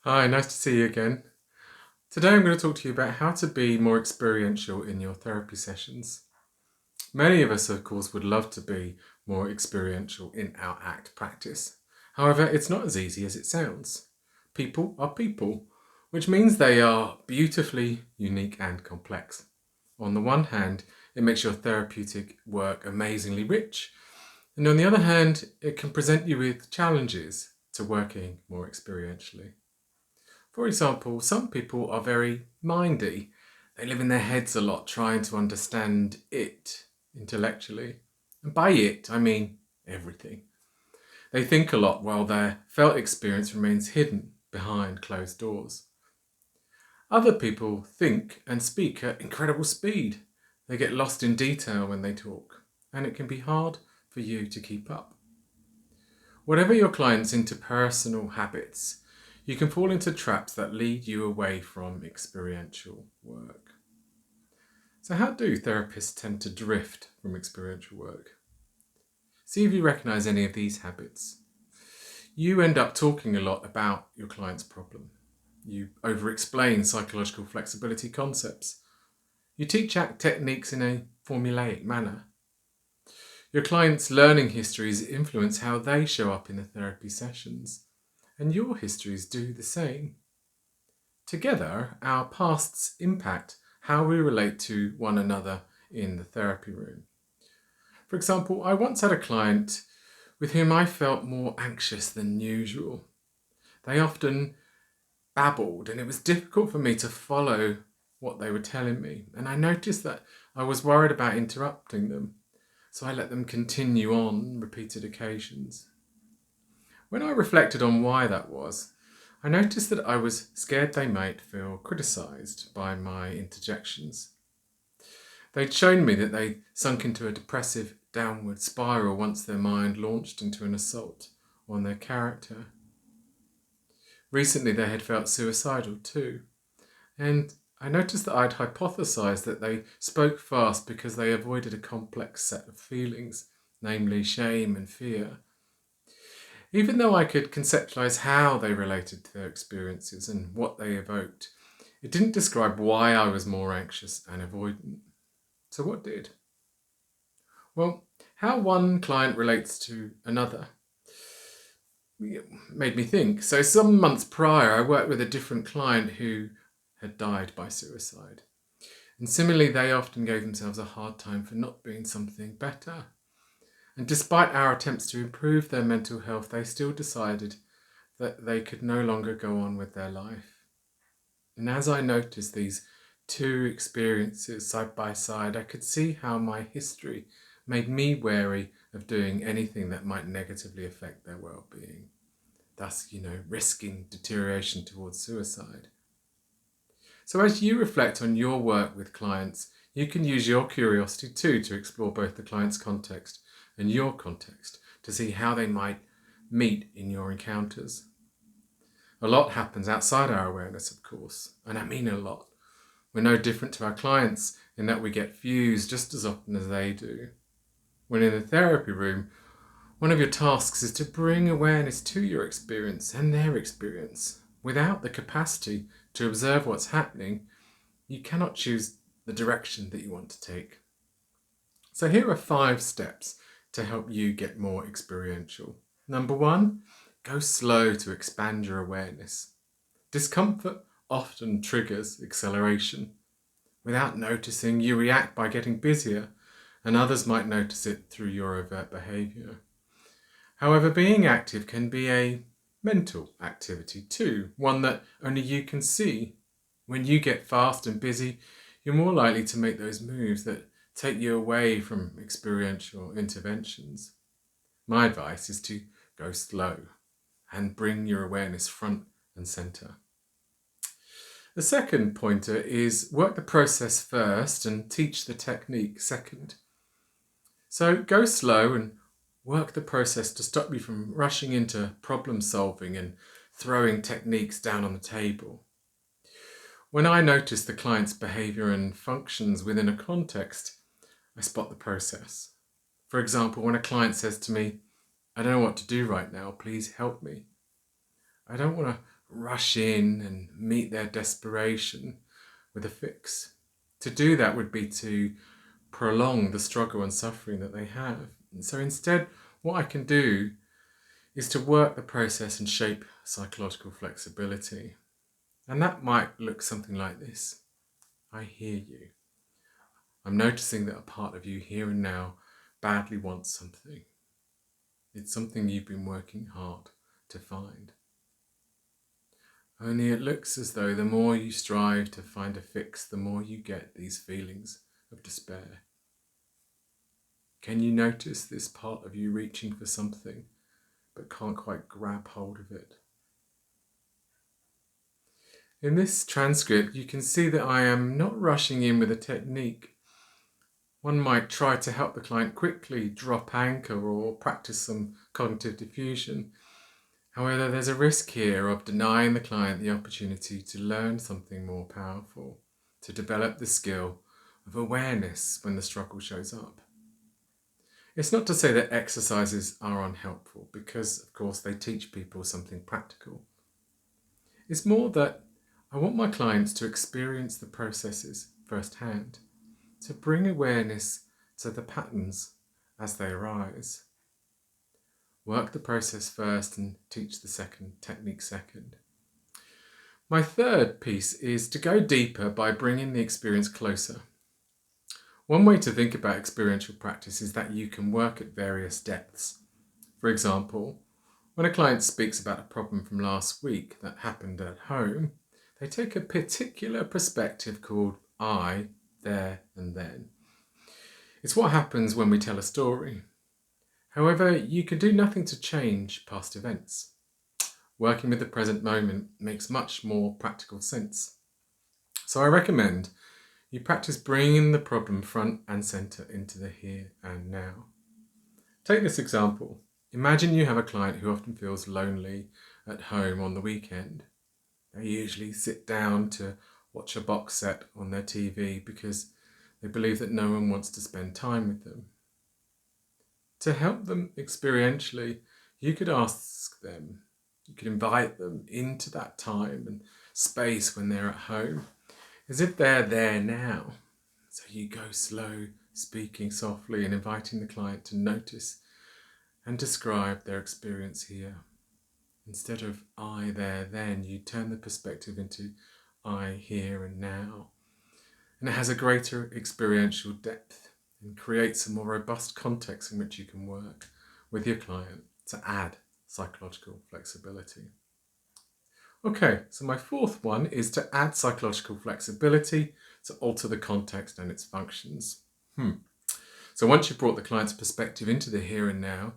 Hi, nice to see you again. Today I'm going to talk to you about how to be more experiential in your therapy sessions. Many of us, of course, would love to be more experiential in our ACT practice. However, it's not as easy as it sounds. People are people, which means they are beautifully unique and complex. On the one hand, it makes your therapeutic work amazingly rich, and on the other hand, it can present you with challenges to working more experientially. For example, some people are very mindy. They live in their heads a lot, trying to understand it intellectually. And by it, I mean everything. They think a lot while their felt experience remains hidden behind closed doors. Other people think and speak at incredible speed. They get lost in detail when they talk, and it can be hard for you to keep up. Whatever your client's interpersonal habits, you can fall into traps that lead you away from experiential work. So, how do therapists tend to drift from experiential work? See if you recognize any of these habits. You end up talking a lot about your client's problem. You over explain psychological flexibility concepts. You teach ACT techniques in a formulaic manner. Your client's learning histories influence how they show up in the therapy sessions, and your histories do the same. Together, our pasts impact how we relate to one another in the therapy room. For example, I once had a client with whom I felt more anxious than usual. They often babbled, and it was difficult for me to follow what they were telling me, and I noticed that I was worried about interrupting them, so I let them continue on repeated occasions. When I reflected on why that was, I noticed that I was scared they might feel criticised by my interjections. They'd shown me that they sunk into a depressive downward spiral once their mind launched into an assault on their character. Recently, they had felt suicidal too, and I noticed that I'd hypothesised that they spoke fast because they avoided a complex set of feelings, namely shame and fear. Even though I could conceptualise how they related to their experiences and what they evoked, it didn't describe why I was more anxious and avoidant. So, what did? Well, how one client relates to another made me think. So, some months prior, I worked with a different client who had died by suicide. And similarly, they often gave themselves a hard time for not being something better. And despite our attempts to improve their mental health, they still decided that they could no longer go on with their life. And as I noticed these two experiences side by side, I could see how my history made me wary of doing anything that might negatively affect their well-being, thus, risking deterioration towards suicide. So as you reflect on your work with clients, you can use your curiosity too to explore both the client's context and your context to see how they might meet in your encounters. A lot happens outside our awareness, of course, and I mean a lot. We're no different to our clients in that we get fused just as often as they do. When in the therapy room, one of your tasks is to bring awareness to your experience and their experience. Without the capacity to observe what's happening, you cannot choose the direction that you want to take. So here are 5 steps to help you get more experiential. Number 1, go slow to expand your awareness. Discomfort often triggers acceleration. Without noticing, you react by getting busier, and others might notice it through your overt behaviour. However, being active can be a mental activity too, one that only you can see. When you get fast and busy, you're more likely to make those moves that take you away from experiential interventions. My advice is to go slow and bring your awareness front and centre. The second pointer is work the process first and teach the technique second. So go slow and work the process to stop you from rushing into problem solving and throwing techniques down on the table. When I notice the client's behaviour and functions within a context, I spot the process. For example, when a client says to me, "I don't know what to do right now, please help me," I don't want to rush in and meet their desperation with a fix. To do that would be to prolong the struggle and suffering that they have. And so instead, what I can do is to work the process and shape psychological flexibility. And that might look something like this. I hear you. I'm noticing that a part of you here and now badly wants something. It's something you've been working hard to find. Only it looks as though the more you strive to find a fix, the more you get these feelings of despair. Can you notice this part of you reaching for something but can't quite grab hold of it? In this transcript, you can see that I am not rushing in with a technique. One might try to help the client quickly drop anchor or practice some cognitive diffusion. However, there's a risk here of denying the client the opportunity to learn something more powerful, to develop the skill of awareness when the struggle shows up. It's not to say that exercises are unhelpful, because of course they teach people something practical. It's more that I want my clients to experience the processes firsthand, to bring awareness to the patterns as they arise. Work the process first and teach the technique second. My third piece is to go deeper by bringing the experience closer. One way to think about experiential practice is that you can work at various depths. For example, when a client speaks about a problem from last week that happened at home, they take a particular perspective called I, there and then. It's what happens when we tell a story. However, you can do nothing to change past events. Working with the present moment makes much more practical sense. So I recommend you practice bringing the problem front and centre into the here and now. Take this example. Imagine you have a client who often feels lonely at home on the weekend. They usually sit down to watch a box set on their TV because they believe that no one wants to spend time with them. To help them experientially, you could ask them, you could invite them into that time and space when they're at home, as if they're there now. So you go slow, speaking softly and inviting the client to notice and describe their experience here. Instead of I, there, then, you turn the perspective into I, here and now. And it has a greater experiential depth and creates a more robust context in which you can work with your client to add psychological flexibility. Okay, so my fourth one is to add psychological flexibility to alter the context and its functions. So once you've brought the client's perspective into the here and now,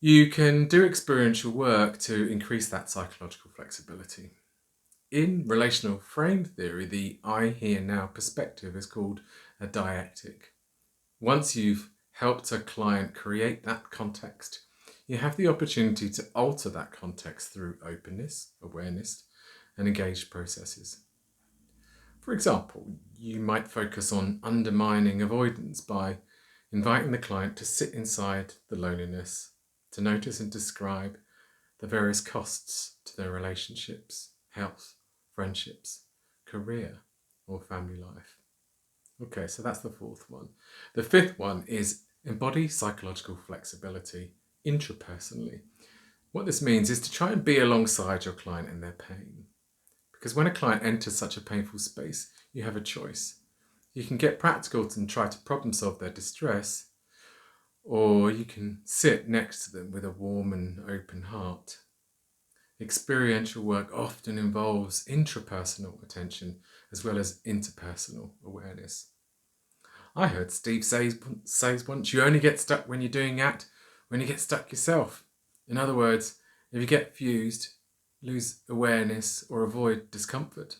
you can do experiential work to increase that psychological flexibility. In relational frame theory, the I, here, now perspective is called a dyadic. Once you've helped a client create that context, you have the opportunity to alter that context through openness, awareness, and engaged processes. For example, you might focus on undermining avoidance by inviting the client to sit inside the loneliness, to notice and describe the various costs to their relationships, health, friendships, career, or family life. Okay, so that's the fourth one. The fifth one is embody psychological flexibility intrapersonally. What this means is to try and be alongside your client in their pain. Because when a client enters such a painful space, you have a choice. You can get practical and try to problem solve their distress, or you can sit next to them with a warm and open heart. Experiential work often involves intrapersonal attention as well as interpersonal awareness. I heard Steve says once, you only get stuck when you're doing ACT when you get stuck yourself. In other words, if you get fused, lose awareness or avoid discomfort.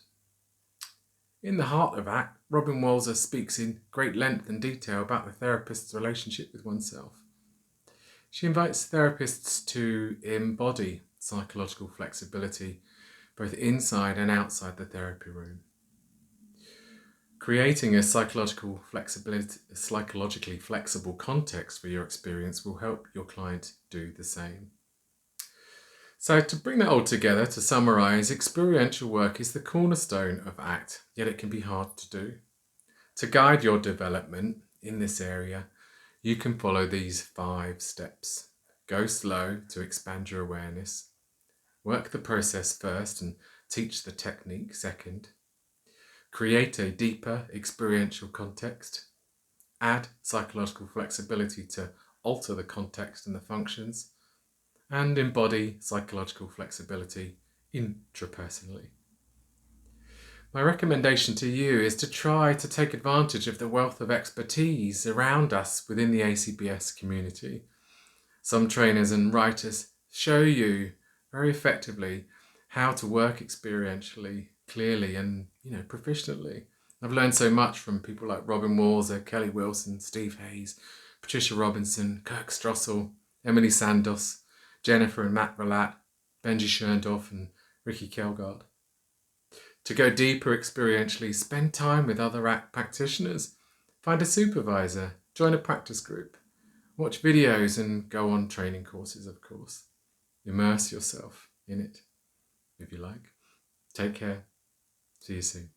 In the heart of ACT, Robin Walser speaks in great length and detail about the therapist's relationship with oneself. She invites therapists to embody psychological flexibility both inside and outside the therapy room. Creating a psychologically flexible context for your experience will help your client do the same. So to bring that all together, to summarise, experiential work is the cornerstone of ACT, yet it can be hard to do. To guide your development in this area, you can follow these 5 steps. Go slow to expand your awareness. Work the process first and teach the technique second. Create a deeper experiential context. Add psychological flexibility to alter the context and the functions. And embody psychological flexibility intrapersonally. My recommendation to you is to try to take advantage of the wealth of expertise around us within the ACBS community. Some trainers and writers show you very effectively how to work experientially, clearly and proficiently. I've learned so much from people like Robin Walser, Kelly Wilson, Steve Hayes, Patricia Robinson, Kirk Strossel, Emily Sandos, Jennifer and Matt Verlat, Benji Schoendorf and Ricky Kelgard. To go deeper experientially, spend time with other ACT practitioners, find a supervisor, join a practice group, watch videos and go on training courses, of course. Immerse yourself in it, if you like. Take care. See you soon.